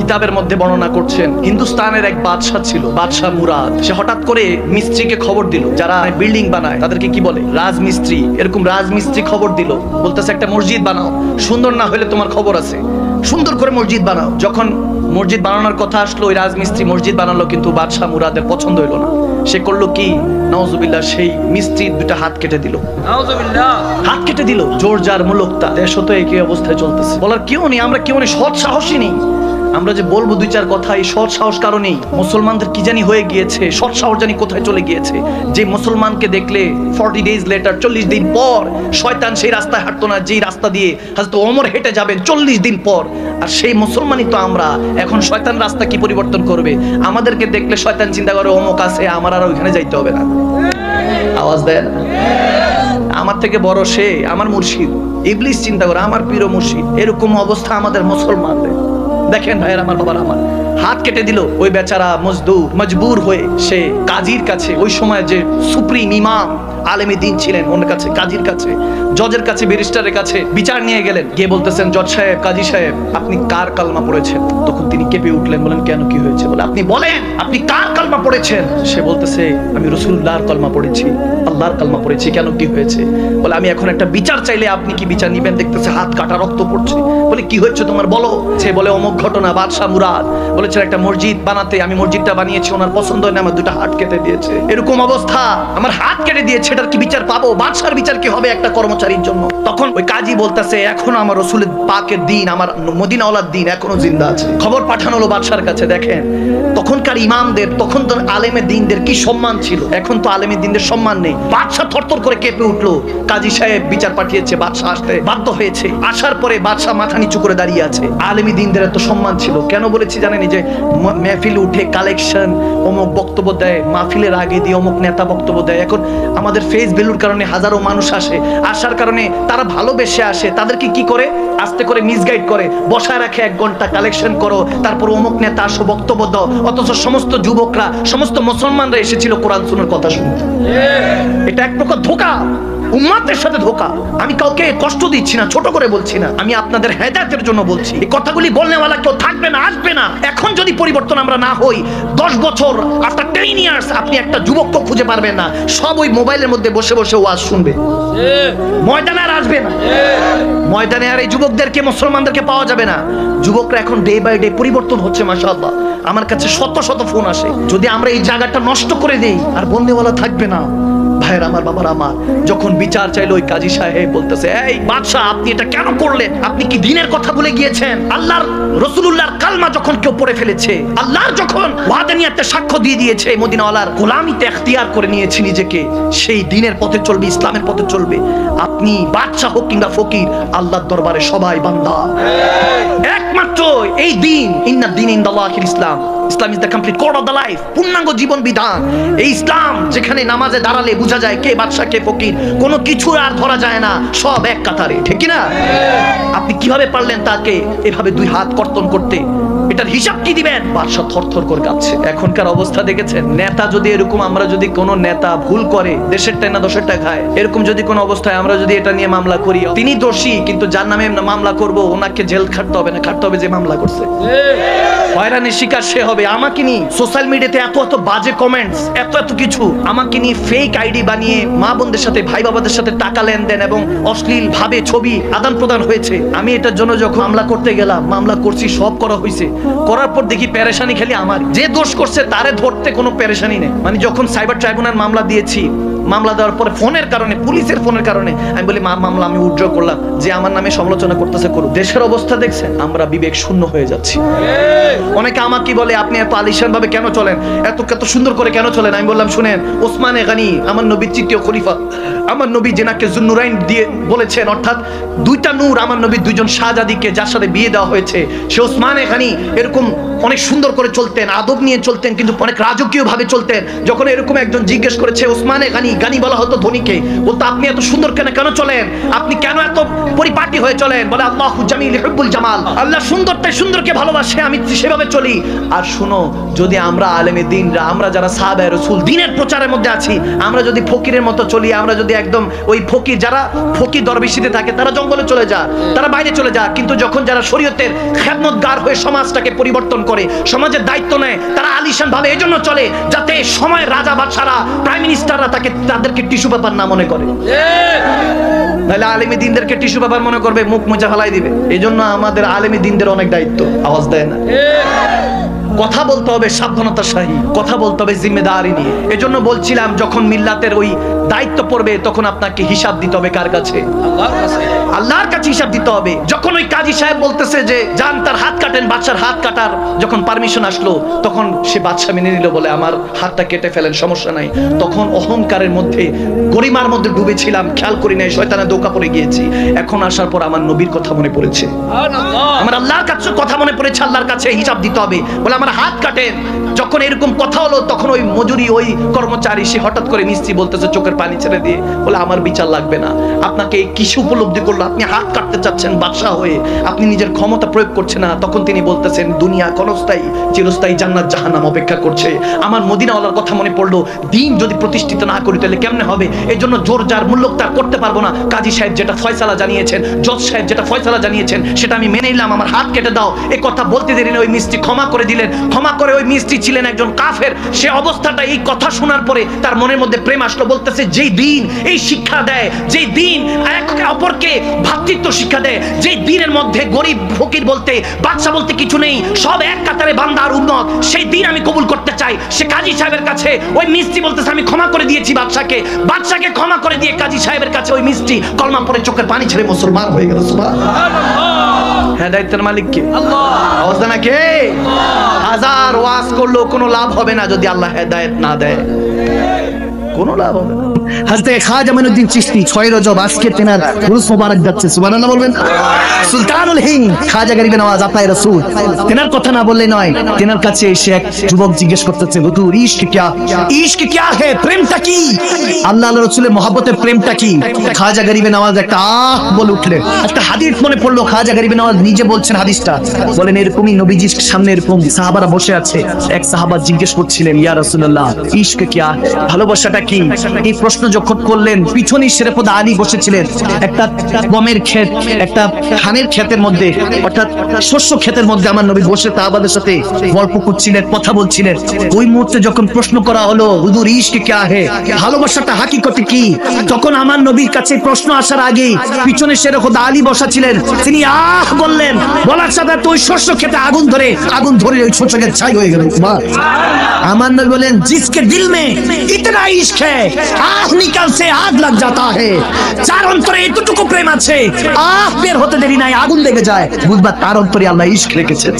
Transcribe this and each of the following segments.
কিতাবের মধ্যে বর্ণনা করছেন, হিন্দুস্তানের এক বাদশাহ ছিল, বাদশাহ মুরাদ। সে হঠাৎ করে মিস্ত্রিকে খবর দিল, যারা বিল্ডিং বানায় তাদেরকে কি বলে, রাজমিস্ত্রি। এরকম রাজমিস্ত্রি খবর দিল, বলতেছে একটা মসজিদ বানাও, সুন্দর না হলে তোমার খবর আছে, সুন্দর করে মসজিদ বানাও। যখন মসজিদ বানানোর কথা আসলো, ওই রাজমিস্ত্রি মসজিদ বানালো, কিন্তু বাদশাহ মুরাদের পছন্দ হইলো না। সে করলো কি, নাউজুবিল্লাহ, সেই মিস্ত্রির দুটা হাত কেটে দিল। নাউজুবিল্লাহ, হাত কেটে দিল। জোর জার মুলুকতা, দেশ তো একই অবস্থায় চলতেছে। বলার কেউ নেই, আমরা কেউ নেই, সৎ সাহসী নেই। আমরা যে বলবো দুই চার কথা, এই সৎ সাহস কারণেই মুসলমানদের কি জানি হয়ে গিয়েছে, সৎ সাহস জানি কোথায় চলে গিয়েছে। যে মুসলমানকে দেখলে 40 days later, 40 দিন পর শয়তান সেই রাস্তায় হাঁটতো না, যেই রাস্তা দিয়ে হযরত ওমর হেঁটে যাবেন 40 দিন পর। আর সেই মুসলমানই তো আমরা। এখন শয়তান রাস্তা কি পরিবর্তন করবে? আমাদেরকে দেখলে শয়তান চিন্তা করে অমুক আছে, আমার আর ওইখানে যাইতে হবে না। আওয়াজ দেন, আমার থেকে বড় সে, আমার মুর্শিদ। ইবলিস চিন্তা করে আমার পীর মুর্শিদ। এরকম অবস্থা আমাদের মুসলমানদের। দেখেন ভাইয়ের আমার, বাবার আমার, হাত কেটে দিল। ওই বেচারা মজবুর হয়ে সে কাজীর কাছে, ওই সময় যে সুপ্রিম ইমাম আলেমে দ্বীন ছিলেন, ওর কাছে, কাজীর কাছে, জজের কাছে, ব্যারিস্টারের কাছে বিচার নিয়ে গেলেন। গিয়ে বলতেছেন, জজ সাহেব, কাজী সাহেব, আপনি কার কালমা পড়েছেন? তখন তিনি কেঁপে উঠলেন, বলেন কেন, কি হয়েছে? বলে আপনি বলেন, আপনি কার কালমা পড়েছেন? সে বলতেছে, আমি রাসূলুল্লাহর কালমা পড়েছি, আল্লাহর কালমা পড়েছি। কেন, কি হয়েছে? বলে আমি এখন একটা বিচার চাইলে আপনি কি বিচার নিবেন? দেখতেছে হাত কাটা, রক্ত পড়ছে। বলে কি হয়েছে তোমার, বলো। সে বলে অমুক ঘটনা, বাদশাহ মুরাদ বলেছেন একটা মসজিদ বানাতে, আমি মসজিদটা বানিয়েছি, ওনার পছন্দ হয় না, আমার দুটো হাত কেটে দিয়েছে। এরকম অবস্থা, আমার হাত কেটে দিয়েছে, এটার কি বিচার পাবো? বাদশার বিচার কি হবে একটা কর্মচারীর জন্য? তখন ওই কাজী বলতেছে, এখনো আমার রাসূলের পাকের দিন, আমার মদিনাওয়ালার দিন এখনো জিন্দা আছে। খবর পাঠানো হলো বাদশার কাছে। দেখেন তখনকার ইমামদের, তখন তো আলেমের দিনদের কি সম্মান ছিল, এখন তো আলেমের দিনদের সম্মান নেই। বাদশাহ থরথর করে কেঁপে উঠলো। কাজী সাহেব বিচার পাঠিয়েছে, বাদশাহ আসতে বাধ্য হয়েছে। আসার পরে বাদশাহ মাথা নিচু করে দাঁড়িয়ে আছে। আলেমী দিনদের এত সম্মান ছিল কেন বলেছি জানেন? যে মেহফিল উঠে কালেকশন, অমুক বক্তব্য দেয়, মাহফিলের আগে দিয়ে অমুক নেতা বক্তব্য দেয়। এখন আমাদের ফেস ভ্যালুর কারণে হাজারো মানুষ আসে, আসার কারণে তারা ভালোবেসে আসে, তাদেরকে কি করে, আস্তে করে মিসগাইড করে, বসায় রাখে 1 ঘন্টা কালেকশন করো, তারপর অমুক নেতা আসো বক্তব্য দাও। অথচ সমস্ত যুবকরা, সমস্ত মুসলমানরা এসেছিল কোরআন সুন্নাহর কথা শুনতে। এটা এক প্রকার ধোঁকা, উম্মতের সাথে ধোঁকা। আমি কাউকে কষ্ট দিচ্ছি না, ছোট করে বলছি না, আমি আপনাদের হেদায়েতের জন্য বলছি। এই কথাগুলি বলনেওয়ালা কেউ থাকবে না, আসবে না। এখন যদি পরিবর্তন আমরা না হই, 10 বছর, আফটার 10 years আপনি একটা যুবককে খুঁজে পারবেন না, সব ওই মোবাইলের মধ্যে বসে বসে ওয়াজ শুনবে, ময়দানে আর আসবে না। ময়দানে আর এই যুবকদেরকে, মুসলমানদেরকে পাওয়া যাবে না। যুবকরা এখন ডে বাই ডে পরিবর্তন হচ্ছে, মাশাআল্লাহ। আমার কাছে শত শত ফোন আসে। যদি আমরা এই জায়গাটা নষ্ট করে দেই, আর বলনেওয়ালা থাকবে না। ভাইয়ের আমার, বাবার আমার, যখন বিচার চাইলো, ওই কাজী সাহেব বলতেছে, এই বাদশাহ, আপনি এটা কেন করলেন? আপনি কি দ্বীনের কথা ভুলে গিয়েছেন? আল্লাহর রাসূলুল্লাহর কালমা যখন কেউ পড়ে ফেলেছে, আল্লাহর যখন ওয়াদানিয়াতে সাক্ষ্য দিয়ে দিয়েছে, মদিনাওয়ালার গোলামিতে ইখতিয়ার করে নিয়েছে নিজেকে, সেই দ্বীনের পথে চলবে, ইসলামের পথে চলবে। আপনি বাদশাহ হোক কিংবা ফকির, আল্লাহর দরবারে সবাই বান্দা। একমাত্র এই দ্বীন, ইন্নাদ দ্বীন ইনদাল্লাহিল ইসলাম। Islam is the complete code of the life, পূর্ণাঙ্গ জীবন বিধান। এই ইসলাম যেখানে নামাজে দাঁড়ালে বোঝা যায় কে বাদশা কে ফকির, কোনো কিছু আর ধরা যায় না, সব এক কাতারে, ঠিক কি না? আপনি কিভাবে পারলেন তাকে এভাবে 2 হাত কর্তন করতে? এটার হিসাব কি দিবেন? বাদশা থরথর করে কাঁপছে। এখনকার অবস্থা দেখেছেন, নেতা যদি এরকম, আমরা যদি কোনো নেতা ভুল করে, দেশের টাকা না দোষের টাকা খায়, এরকম যদি কোনো অবস্থায় আমরা যদি এটা নিয়ে মামলা করি, তিনি দোষী, কিন্তু যার নামে মামলা করব, ওনাকে জেল খাটতে হবে না, খাটতে হবে যে মামলা করছে। হয়রানির শিকার সে হবে। আমাকে নিয়ে সোশ্যাল মিডিয়াতে এত এত বাজে কমেন্টস, এত এত কিছু, আমাকে নিয়ে ফেক আইডি বানিয়ে মা বোনদের সাথে, ভাই বাবাদের সাথে টাকা লেনদেন এবং অশ্লীল ভাবে ছবি আদান প্রদান হয়েছে। আমি এটার জন্য যখন মামলা করতে গেলাম, মামলা করছি, সব করা হয়েছে, করার পর দেখি পেরেশানি খালি আমার। যে দোষ করছে তারে ধরতে কোনো পেরেশানি নেই। মানে যখন সাইবার ট্রাইব্যুনাল মামলা দিয়েছি, মামলা দেওয়ার পরে ফোনের কারণে, পুলিশের ফোনের কারণে আমি বলি মামলা আমি উইথড্র করলাম, যে আমার নামে সমালোচনা করতেছে করুক। দেশের অবস্থা দেখছেন, আমরা বিবেক শূন্য হয়ে যাচ্ছি। অনেকে আমাকে বলে, আপনি এত আলিশান ভাবে কেন চলেন, এত কত সুন্দর করে কেন চলেন? আমি বললাম, শুনেন, ওসমানে গনি আমার নবীর 3য় খলিফা, আমার নবী যেনাকে জুন্নুরাইন দিয়ে বলেছেন, অর্থাৎ 2টা নূর, আমার নবীর 2জন শাহজাদিকে যার সাথে বিয়ে দেওয়া হয়েছে, সে ওসমানে গনি এরকম অনেক সুন্দর করে চলতেন, আদব নিয়ে চলতেন, কিন্তু অনেক রাজকীয় ভাবে চলতেন। যখন এরকম একজন জিজ্ঞেস করেছে, ওসমানে গনি গানি বলা হতো ধনীকে। বলতো আপনি এত সুন্দর কেন চলেন, আপনি কেন এত পরিপাটি হয়ে চলেন? বলে আল্লাহু জামিল ইউহিব্বুল জামাল, আল্লাহ সুন্দরকে ভালোবাসে, আমি সেভাবে চলি। আর শুনো, যদি আমরা আলেমে দ্বীনরা, আমরা যারা সাহাবায়ে রাসূল দ্বীনের প্রচারের মধ্যে আছি, আমরা যদি ফকিরের মতো চলি, আমরা যদি একদম ওই ফকির, যারা ফকির দরবেশিতে থাকে তারা জঙ্গলে চলে যায়, তারা বাইরে চলে যায়, কিন্তু যখন যারা শরীয়তের খেদমতগার হয়ে সমাজটাকে পরিবর্তন করে, সমাজের দায়িত্ব নেয়, তারা আলিশান ভাবে এজন্য চলে যাতে সময়ের রাজা বাদশারা, প্রাইম মিনিস্টাররা তাদেরকে টিস্যু পেপার না মনে করে। নাহলে আলেমী দ্বীনদেরকে টিস্যু পেপার মনে করবে, মুখ মুছে ফেলাই দিবে। এই জন্য আমাদের আলেমী দ্বীনদের অনেক দায়িত্ব, আওয়াজ দেয় না। কথা বলতে হবে সাবধানতার সহিত, কথা বলতে হবে জিম্মেদারি নিয়ে। এজন্য বলছিলাম, যখন মিল্লাতের ওই দায়িত্ব পড়বে তখন আপনাকে হিসাব দিতে হবে কার কাছে? আল্লাহর কাছে হিসাব দিতে হবে। যখন ওই কাজী সাহেব বলতেছে যে যান তার হাত কাটেন, বাদশার হাত কাটার যখন পারমিশন আসলো, তখন সে বাদশা মেনে নিল, বলে আমার হাতটা কেটে ফেলেন, সমস্যা নাই। তখন অহংকারের মধ্যে, গরিমার মধ্যে ডুবেছিলাম, খেয়াল করি নাই, শয়তানের ধোঁকা পড়ে গিয়েছি। এখন আসার পর আমার নবীর কথা মনে পড়েছে, আমার আল্লাহর কাছে কথা মনে পড়েছে, আল্লাহর কাছে হিসাব দিতে হবে। বলে আমার হাত কাটেন। যখন এরকম কথা হলো, তখন ওই মজুরি, ওই কর্মচারী, সে হঠাৎ করে মিস্ত্রি বলতেছে চোখের পানি ছেড়ে দিয়ে, বলে আমার বিচার লাগবে না। আপনাকে কিসে উপলব্ধি করলো? আপনি হাত কাটতে চাচ্ছেন বাদশা হয়ে, আপনি নিজের ক্ষমতা প্রয়োগ করছেন না। তখন তিনি বলতেছেন দুনিয়া ক্ষণস্থায়ী, চিরস্থায়ী জান্নাত জাহান্নাম অপেক্ষা করছে। আমার মদিনাওয়ালার কথা মনে পড়লো, দিন যদি প্রতিষ্ঠিত না করি তাহলে কেমনে হবে? এই জন্য জোর যার মূল্যক তার করতে পারবো না। কাজী সাহেব যেটা ফয়সালা জানিয়েছেন, জজ সাহেব যেটা ফয়সালা জানিয়েছেন, সেটা আমি মেনে নিলাম, আমার হাত কেটে দাও। এই কথা বলতে দেরি না, ওই মিস্ত্রি ক্ষমা করে দিলেন। ক্ষমা করে, ওই মিস্ত্রি ছিলেন একজন কাফের। সে অবস্থাটা, এই কথা শোনার পরে তার মনের মধ্যে প্রেম আসলো। বলতেছে যেই দিন এই শিক্ষা দেয়, যেই দিন একে অপরকে ভ্রাতৃত্ব শিক্ষা দেয়, যেই দিনের মধ্যে গরিব ফকির বলতে, বাদশা বলতে কিছু নেই, সব এক কাতারে বান্দা আর উম্মত, সেই দিন আমি কবুল করতে চাই। সে কাজী সাহেবের কাছে ওই মিস্ত্রি বলতেছে আমি ক্ষমা করে দিয়েছি বাদশাকে, বাদশাকে ক্ষমা করে দিয়ে কাজী সাহেবের কাছে ওই মিস্ত্রি কলমা পড়ে চোখের পানি ছেড়ে মুসলমান হয়ে গেল। সুবহানাল্লাহ। হেদায়েতের মালিক কে? আল্লাহ। আওয়াজ দেন না কে? হাজার ওয়াজ করলেও কোনো লাভ হবে না যদি আল্লাহ হেদায়েত না দেয়, কোনো লাভ হবে না। হযরত খাজা মাইনুদ্দিন চিশতি 6 রজব আজকে তেনার উরুস মোবারক যাচ্ছে, সুবহানাল্লাহ বলবেন। সুলতানুল হিন্দ খাজা গরিবে নওয়াজ আতায়ে রাসূল, তেনার কথা না বললে নয়। তেনার কাছে এসে এক যুবক জিজ্ঞেস করতেছে, হুজুর ইশক কিয়া হে, প্রেমটা কি? আল্লাহ আল্লাহর রাসূলের মহব্বতের প্রেমটা কি? খাজা গরিবে নওয়াজ একটা আহ বলে উঠলেন। একটা হাদিস মনে পড়লো, খাজা গরিবে নওয়াজ নিজে বলছেন হাদিসটা, বলেন এরকমই নবীজির সামনে এরকম সাহাবারা বসে আছে, এক সাহাবা জিজ্ঞেস করছিলেন ইয়া রাসূলুল্লাহ ইশক কিয়া, ভালোবাসাটা কি? এই প্রশ্ন যখন করলেন, পিছনে শেরেফুদ আলী বসেছিলেন একটা গমের ক্ষেত, একটা ধানের ক্ষেতের মধ্যে, অর্থাৎ শস্য ক্ষেতের মধ্যে আমার নবী বসে সাহাবাদের সাথে গল্প করছিলেন, কথা বলছিলেন। ওই মুহূর্তে যখন প্রশ্ন করা হলো হুজুর ইশক কিয়া হে, ভালোবাসাটা হাকিকতে কি? তখন আমার নবীর কাছে প্রশ্ন আসার আগে পিছনে শেরেফুদ আলী বসা ছিলেন, তিনি আহ বললেন, বলার সাথে তো ওই শস্য ক্ষেতে আগুন ধরে ওই শস্য ক্ষেত ছাই হয়ে গেল। আমার নবী বলেন জিসকে দিল মে ইতনা ইশক है आह निकल से आग लग जाता है, যার অন্তরে এতটুকু প্রেম আছে, আহ বের হতে দেরি নাই, আগুন লেগে যায়, বুঝবা তার অন্তরে আল্লাহ ইশক রেখেছেন,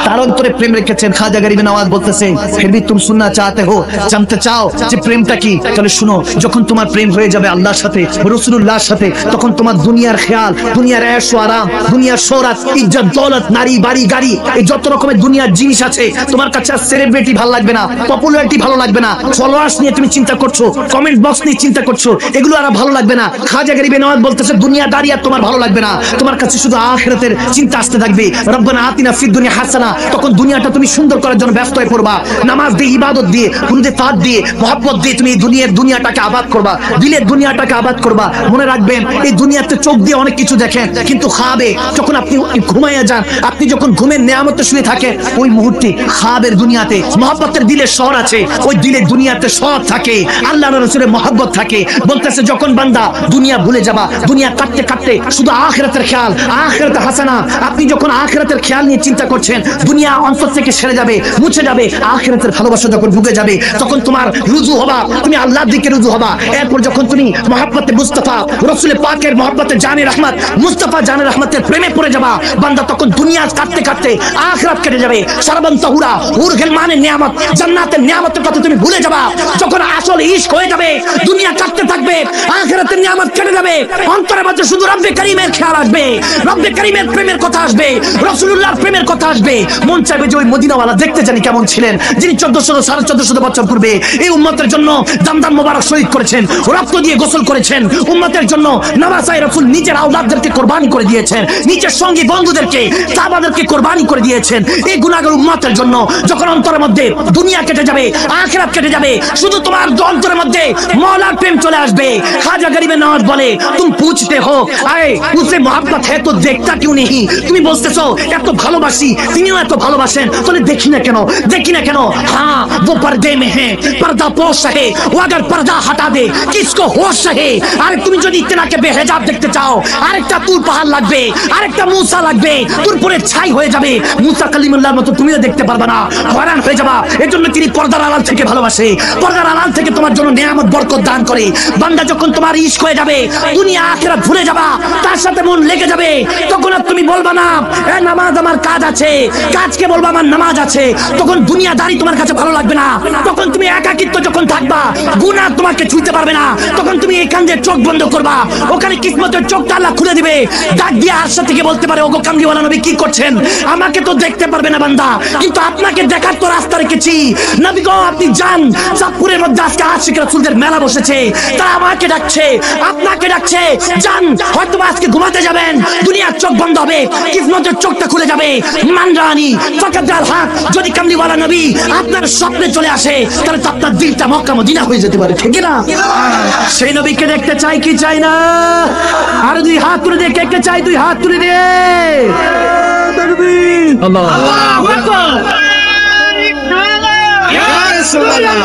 তার অন্তরে প্রেম রেখেছেন। খাজা গরিবে নওয়াজ বলতেছে ফির ভি তুম সুননা চাহতে হো, জানতে চাও যে প্রেমটা কি? তাহলে শুনো, যখন তোমার প্রেম হয়ে যাবে আল্লাহর সাথে, রাসূলুল্লাহর সাথে, তখন তোমার দুনিয়ার খেয়াল, দুনিয়ার ऐश ও আরাম, দুনিয়ার শোহরত, ইজ্জত, দৌলত, নারী, বাড়ি, গাড়ি, এই যত রকমের দুনিয়ার জিনিস আছে, তোমার কাছে আর সেলিব্রিটি ভালো লাগবে না, পপুলারিটি ভালো লাগবে না, ফলোয়ার্স নিয়ে তুমি চিন্তা করছো, কমেন্ট বক্স নিয়ে চিন্তা করছো, এগুলো আর ভালো লাগবে না। খাজা গরিবে নওয়াজ বলতেছে দুনিয়াদারি আর তোমার ভালো লাগবে না, তোমার কাছে শুধু আখিরাতের চিন্তা আসতে থাকবে। রব্বানা আতিনা ফিদ দুনিয়া হাসানা, তখন দুনিয়াটা তুমি সুন্দর করার জন্য ব্যস্ত হয়ে পড়বা, নামাজ দিয়ে, ইবাদত দিয়ে, কুরআনে তাআত দিয়ে, মহব্বত দিয়ে তুমি দুনিয়াটাকে আবাদ করবা, দিলের দুনিয়াটাকে আবাদ করবা। মনে রাখবেন এই দুনিয়াতে চোখ দিয়ে অনেক কিছু দেখেন, কিন্তু খাবে যখন আপনি ঘুমাইয়া যান, আপনি যখন ঘুমের নেয়ামতে শুয়ে থাকেন, ওই মুহূর্তে খাবের দুনিয়াতে মহব্বতের দিলের শহর আছে, ওই দিলের দুনিয়াতে সব থাকে, আল্লাহর রাসূলের মহব্বত থাকে। বলতেছে যখন বান্দা দুনিয়া ভুলে যাবা, দুনিয়া কাটতে কাটতে শুধু আখিরাতের খেয়াল, আখিরাতে হাসানা, আপনি যখন আখিরাতের খেয়াল নিয়ে চিন্তা করছেন, দুনিয়া অন্তর থেকে সেরে যাবে, মুছে যাবে, আখিরাতের ভালোবাসা যখন ঢুকে যাবে, তখন তোমার রুজু হবা, তুমি আল্লাহর দিকে রুজু হবা। এরপর যখন তুমি মহব্বতে মুস্তাফা রাসূল পাকের মহব্বতে জানে রহমত, মুস্তাফা জানে রহমতের প্রেমে পড়ে যাবা, বান্দা তখন দুনিয়া কাটতে কাটতে আখিরাত কেটে যাবে। সারাবান তাহুরা হুর গিলমানের নিয়ামত, জান্নাতের নিয়ামতের কথা তুমি ভুলে যাবা। যখন আসল ইশক হয়ে যাবে, দুনিয়া কাটতে থাকবে, আখিরাতের নিয়ামত কেটে যাবে, অন্তরের মধ্যে শুধু রব্বে করিমের খেয়াল আসবে, রব্বে করিমের প্রেমের কথা আসবে, রাসূলুল্লাহর প্রেমের কথা আসবে, মন চাইবে যে ওই মদিনাওয়ালা দেখতে জানি কেমন ছিলেন, যিনি 1400 বছর পূর্বে এই উম্মতের জন্য দামদাম মোবারক শহীদ করেছেন, রক্ত দিয়ে গোসল করেছেন, উম্মতের জন্য নামাসায়ে রাসূল নিজের আওলাদদেরকে কুরবানি করে দিয়েছেন, নিজের সঙ্গী বন্ধুদেরকে সাহাবাদেরকে কুরবানি করে দিয়েছেন এই গুনাহগার উম্মতের জন্য। যখন অন্তরের মধ্যে দুনিয়া কেটে যাবে, আখিরাত কেটে যাবে, শুধু তোমার অন্তরের মধ্যে মওলার প্রেম চলে আসবে। খাজা গরিবে নওয়াজ বলে, তুম পুছতে হো আয়ে উসে মোহাব্বত হ্যায় তো দেখতা কিউ নেহি, তুমি বলতেছো এত ভালোবাসি, তিনিও এত ভালোবাসেন, তাহলে দেখি না কেন, দেখি না কেন? হ্যাঁ वो पर्दे में है, पर्दा पोश है, वो अगर पर्दा हटा दे किसको होश है। আরে তুমি যদি ইতনাকে বেহেজাব দেখতে চাও, আরেকটা তুর পাহাড় লাগবে, আরেকটা মুসা লাগবে, তুর পুরে ছাই হয়ে যাবে, মুসা কালিমুল্লাহর মতো তুমিও দেখতে পারবে না, হয়রান হয়ে যাবা। এজন্য তিনি পর্দার আড়াল থেকে ভালোবাসে, পর্দার আড়াল থেকে তোমার জন্য নিয়ামত বরকত দান করে। বান্দা যখন তোমার ইশক হয়ে যাবে, দুনিয়া আখিরাত ভুলে যাবা, তার সাথে মন লেগে যাবে, তখন আর তুমি বলবা না এ নামাজ আমার কাজ আছে, কাজকে বলবা আমার নামাজ আছে, তখন দুনিয়াদারি তোমার কাছে ভালো লাগবে না, তখন তুমি একাকিত্ব যখন থাকবা, গুনাহ তোমাকে ছুঁতে পারবে না, তখন তুমি এখান দিয়ে চোখ বন্ধ করবা, ওখানে কিসমতের চোখটা আল্লাহ খুলে দিবে, ডাক দিয়ে আরশা থেকে বলতে পারে, ওগো কামলিওয়ালা নবী কি করছেন? আমাকে তো দেখতে পারবে না বান্দা, কিন্তু আপনাকে দেখার তো রাস্তা রেখেছি। নবী গো আপনি যান, চাঁদপুরের মধ্যে আজকে আশিক রাসূলদের মেলা বসেছে, তারা আমাকে ডাকছে, আপনাকে ডাকছে, যান, হয়তো আজকে ঘুমাতে যাবেন, দুনিয়ার চোখ বন্ধ হবে, কিসমতের চোখটা খুলে যাবে। মানরানি ফাকাদ আল হক, যদি কামলিওয়ালা নবী আপনার স্বপ্নে চলে আসে, তাহলে তো আপনার দিলটা মক্কা মদিনা হয়ে যেতে পারে, ঠিক না? সেই নবীকে দেখতে চাই কি চাই না? আর দুই হাত তুলে দিয়ে দেখতে চাই, দুই হাত তুলে দিয়ে আল্লাহ আল্লাহু আকবার, ইয়া রাসূলুল্লাহ।